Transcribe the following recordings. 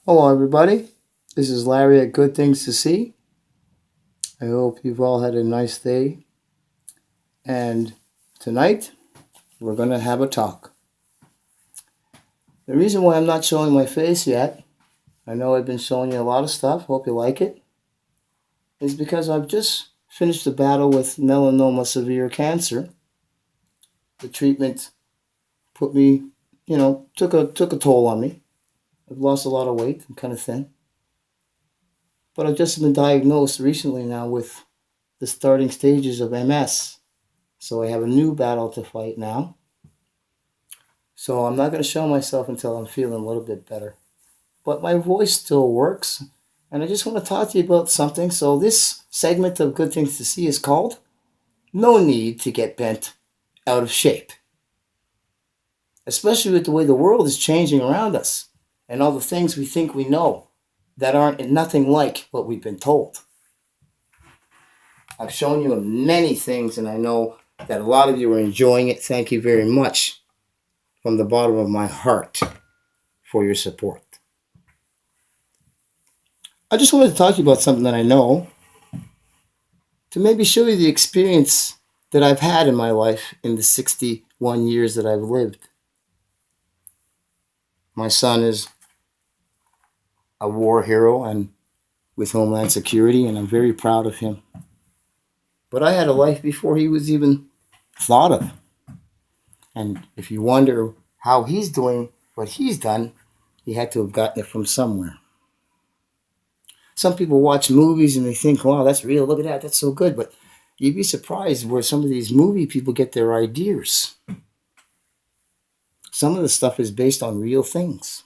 Hello, everybody. This is Larry at Good Things to See. I hope you've all had a nice day. And tonight, we're going to have a talk. The reason why I'm not showing my face yet, I know I've been showing you a lot of stuff, hope you like it, is because I've just finished the battle with melanoma severe cancer. The treatment put me, took a toll on me. I've lost a lot of weight. I'm kind of thin. But I've just been diagnosed recently now with the starting stages of MS. So I have a new battle to fight now. So I'm not going to show myself until I'm feeling a little bit better. But my voice still works. And I just want to talk to you about something. So this segment of Good Things to See is called No Need to Get Bent Out of Shape. Especially with the way the world is changing around us and all the things we think we know that aren't nothing like what we've been told. I've shown you many things and I know that a lot of you are enjoying it. Thank you very much from the bottom of my heart for your support. I just wanted to talk to you about something that I know to maybe show you the experience that I've had in my life in the 61 years that I've lived. My son is a war hero and with Homeland Security, and I'm very proud of him. But I had a life before he was even thought of. And if you wonder how he's doing what he's done, he had to have gotten it from somewhere. Some people watch movies and they think, wow, that's real. Look at that. That's so good. But you'd be surprised where some of these movie people get their ideas. Some of the stuff is based on real things.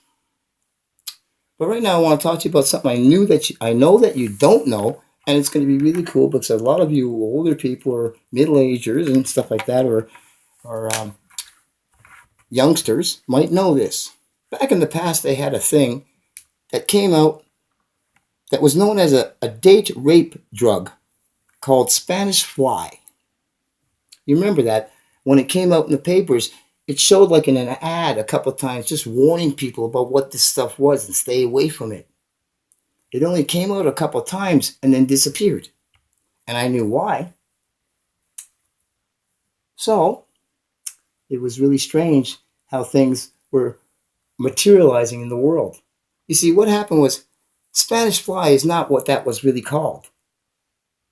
But right now, I want to talk to you about something I know that you don't know, and it's going to be really cool because a lot of you older people or middle-agers and stuff like that, or youngsters might know this. Back in the past, they had a thing that came out that was known as a date rape drug called Spanish fly. You remember that? When it came out in the papers, it showed like in an ad a couple of times just warning people about what this stuff was and stay away from it. It only came out a couple of times and then disappeared. And I knew why. So it was really strange how things were materializing in the world. You see, what happened was Spanish fly is not what that was really called.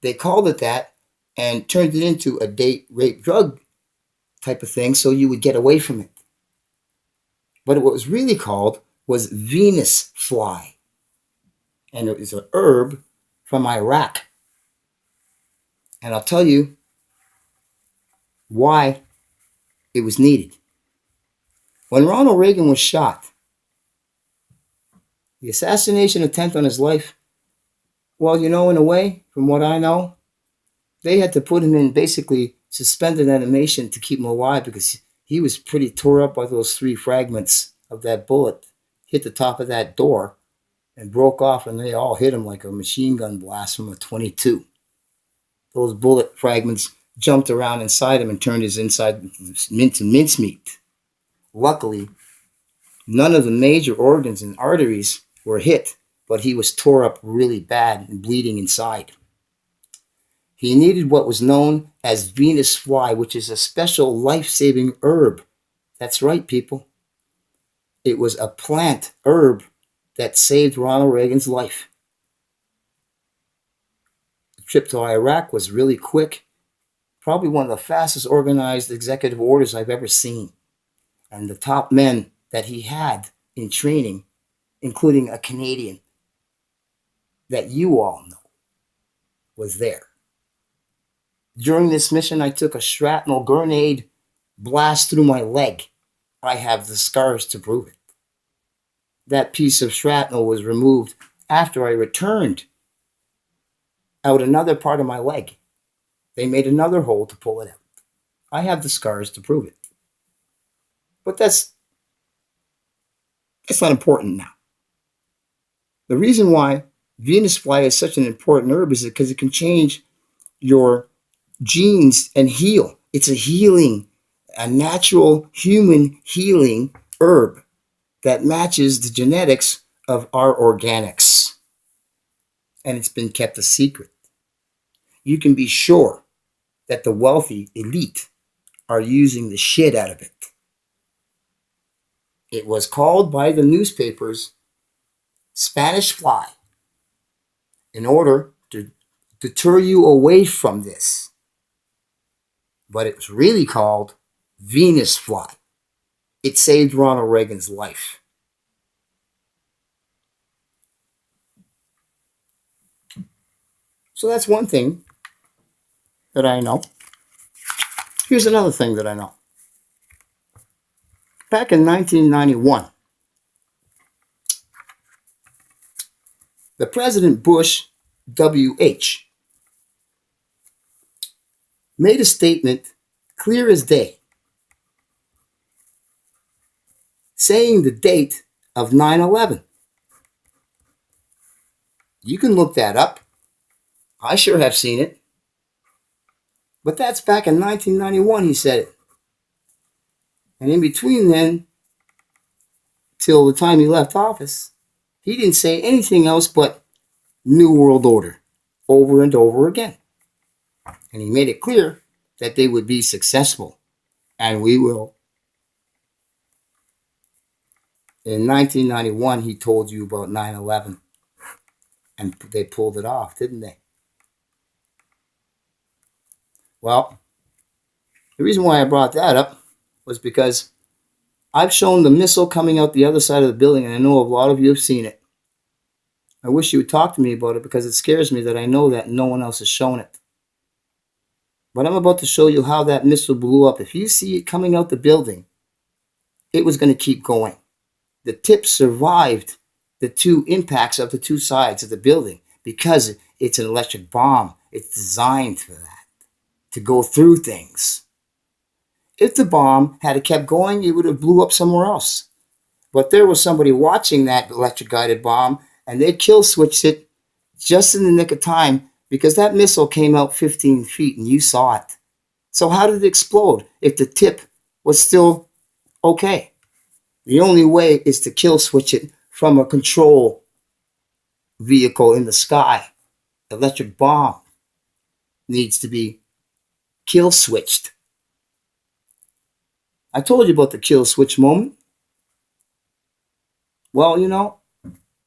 They called it that and turned it into a date rape drug type of thing so you would get away from it. But what was really called was Venus fly. And it was an herb from Iraq. And I'll tell you why it was needed. When Ronald Reagan was shot, the assassination attempt on his life, well, in a way, from what I know, they had to put him in basically suspended animation to keep him alive because he was pretty tore up by those three fragments of that bullet. Hit the top of that door and broke off, and they all hit him like a machine gun blast from a 22. Those bullet fragments jumped around inside him and turned his inside into mincemeat. Luckily, none of the major organs and arteries were hit, but he was tore up really bad and bleeding inside. He needed what was known as Venus fly, which is a special life-saving herb. That's right, people. It was a plant herb that saved Ronald Reagan's life. The trip to Iraq was really quick, probably one of the fastest organized executive orders I've ever seen. And the top men that he had in training, including a Canadian that you all know, was there. During this mission, I took a shrapnel grenade blast through my leg. I have the scars to prove it. That piece of shrapnel was removed after I returned out another part of my leg. They made another hole to pull it out. I have the scars to prove it. But that's not important now. The reason why Venus fly is such an important herb is because it can change your genes and heal. It's a natural human healing herb that matches the genetics of our organics, and it's been kept a secret. You can be sure that the wealthy elite are using the shit out of it. It was called by the newspapers Spanish fly in order to deter you away from this. But it was really called Venus fly. It saved Ronald Reagan's life. So that's one thing that I know. Here's another thing that I know. Back in 1991, the President Bush WH made a statement clear as day saying the date of 9/11. You can look that up. I sure have seen it. But that's back in 1991 he said it. And in between then, till the time he left office, he didn't say anything else but New World Order over and over again. And he made it clear that they would be successful. And we will. In 1991, he told you about 9/11. And they pulled it off, didn't they? Well, the reason why I brought that up was because I've shown the missile coming out the other side of the building, and I know a lot of you have seen it. I wish you would talk to me about it because it scares me that I know that no one else has shown it. But I'm about to show you how that missile blew up. If you see it coming out the building, it was going to keep going. The tip survived the two impacts of the two sides of the building because it's an electric bomb. It's designed for that, to go through things. If the bomb had kept going, it would have blew up somewhere else. But there was somebody watching that electric guided bomb, and they kill switched it just in the nick of time because that missile came out 15 feet and you saw it. So how did it explode if the tip was still okay? The only way is to kill switch it from a control vehicle in the sky. Electric bomb needs to be kill switched. I told you about the kill switch moment. Well,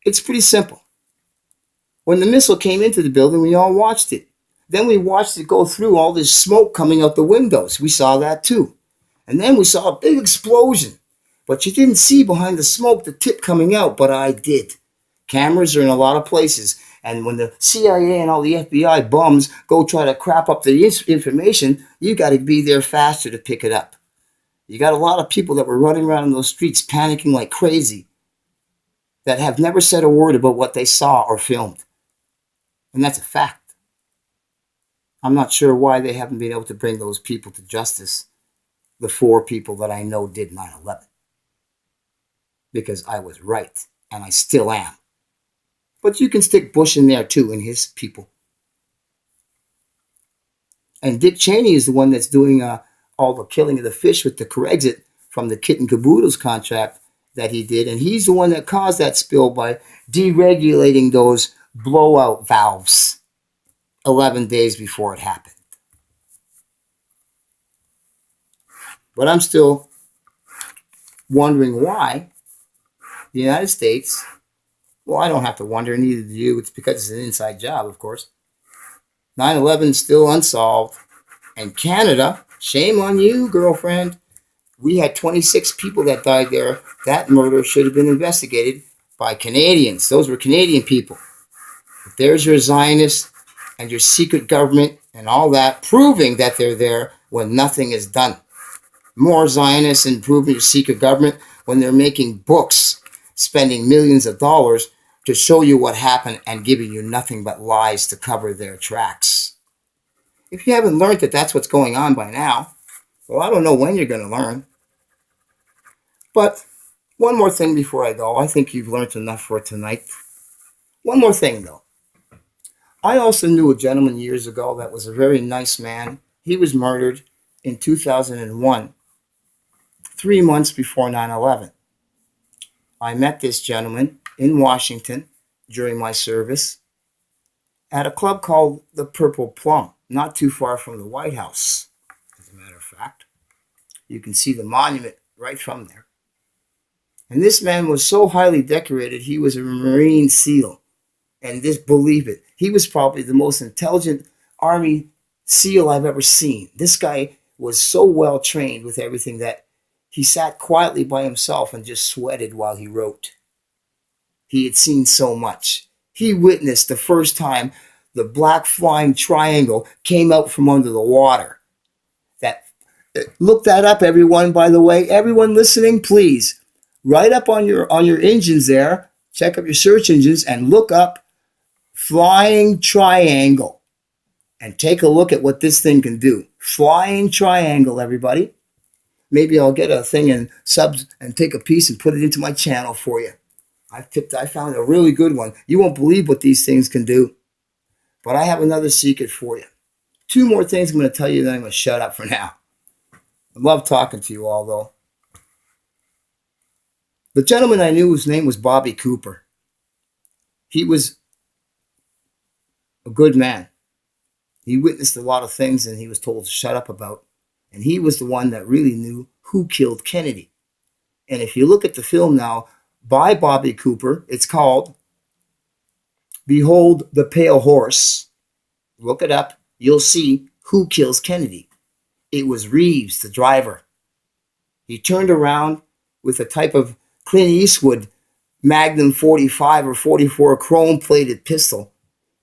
it's pretty simple. When the missile came into the building, we all watched it. Then we watched it go through all this smoke coming out the windows. We saw that too. And then we saw a big explosion. But you didn't see behind the smoke the tip coming out, but I did. Cameras are in a lot of places. And when the CIA and all the FBI bums go try to crap up the information, you got to be there faster to pick it up. You got a lot of people that were running around in those streets panicking like crazy that have never said a word about what they saw or filmed. And that's a fact. I'm not sure why they haven't been able to bring those people to justice, the 4 people that I know did 9/11. Because I was right, and I still am. But you can stick Bush in there too, and his people. And Dick Cheney is the one that's doing all the killing of the fish with the Corexit from the kit and caboodles contract that he did. And he's the one that caused that spill by deregulating those blowout valves 11 days before it happened. But I'm still wondering why the United States, well, I don't have to wonder, neither do you. It's because it's an inside job, of course. 9/11 is still unsolved. And Canada, shame on you, girlfriend. We had 26 people that died there. That murder should have been investigated by Canadians. Those were Canadian people. But there's your Zionist and your secret government and all that, proving that they're there when nothing is done. More Zionists and proving your secret government when they're making books, spending millions of dollars to show you what happened and giving you nothing but lies to cover their tracks. If you haven't learned that that's what's going on by now, well, I don't know when you're going to learn. But one more thing before I go. I think you've learned enough for tonight. One more thing, though. I also knew a gentleman years ago that was a very nice man. He was murdered in 2001, 3 months before 9/11. I met this gentleman in Washington during my service at a club called the Purple Plum, not too far from the White House, as a matter of fact. You can see the monument right from there. And this man was so highly decorated, he was a Marine SEAL. And just believe it, he was probably the most intelligent Army SEAL I've ever seen. This guy was so well trained with everything that he sat quietly by himself and just sweated while he wrote. He had seen so much. He witnessed the first time the black flying triangle came out from under the water. That Look that up, everyone. By the way, everyone listening, please write up on your engines there. Check up your search engines and look up flying triangle and take a look at what this thing can do. Flying triangle, everybody. Maybe I'll get a thing and subs and take a piece and put it into my channel for you. I found a really good one. You won't believe what these things can do. But I have another secret for you. Two more things I'm going to tell you, then I'm going to shut up for now. I love talking to you all, though. The gentleman I knew, his name was Bobby Cooper. He was a good man. He witnessed a lot of things and he was told to shut up about. And he was the one that really knew who killed Kennedy. And if you look at the film now by Bobby Cooper, it's called Behold the Pale Horse. Look it up. You'll see who kills Kennedy. It was Reeves, the driver. He turned around with a type of Clint Eastwood Magnum 45 or 44 chrome-plated pistol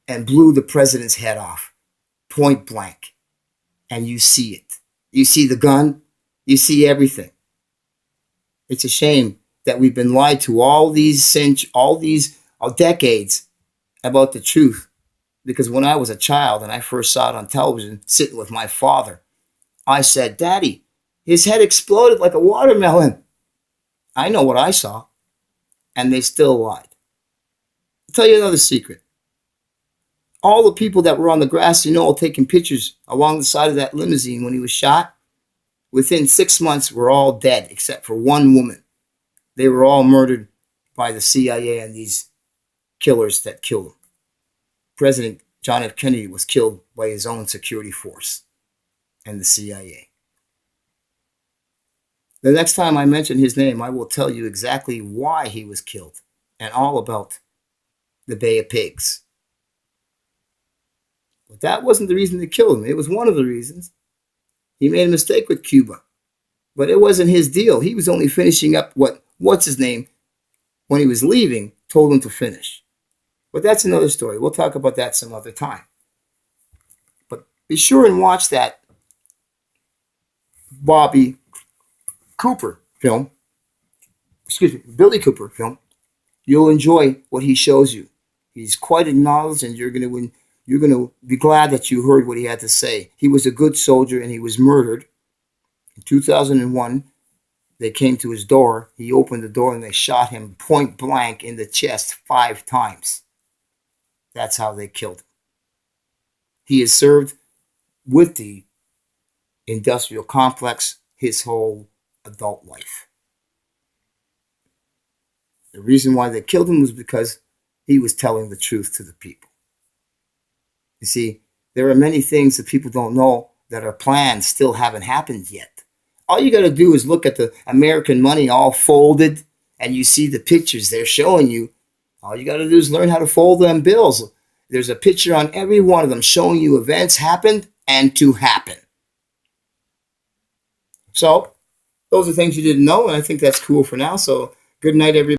and blew the president's head off, point blank. And you see it. You see the gun. You see everything. It's a shame that we've been lied to all these decades about the truth. Because when I was a child and I first saw it on television, sitting with my father, I said, "Daddy, his head exploded like a watermelon." I know what I saw. And they still lied. I'll tell you another secret. All the people that were on the grassy knoll taking pictures along the side of that limousine when he was shot, within 6 months were all dead except for one woman. They were all murdered by the CIA and these killers that killed him. President John F. Kennedy was killed by his own security force and the CIA. The next time I mention his name, I will tell you exactly why he was killed and all about the Bay of Pigs. But that wasn't the reason they killed him. It was one of the reasons. He made a mistake with Cuba. But it wasn't his deal. He was only finishing up what's his name, when he was leaving, told him to finish. But that's another story. We'll talk about that some other time. But be sure and watch that Bobby Cooper film. Billy Cooper film. You'll enjoy what he shows you. He's quite acknowledged, and you're going to be glad that you heard what he had to say. He was a good soldier, and he was murdered. In 2001, they came to his door. He opened the door, and they shot him point blank in the chest 5 times. That's how they killed him. He has served with the industrial complex his whole adult life. The reason why they killed him was because he was telling the truth to the people. You see, there are many things that people don't know that are planned still haven't happened yet. All you got to do is look at the American money all folded, and you see the pictures they're showing you. All you got to do is learn how to fold them bills. There's a picture on every one of them showing you events happened and to happen. So, those are things you didn't know, and I think that's cool for now. So, good night, everybody.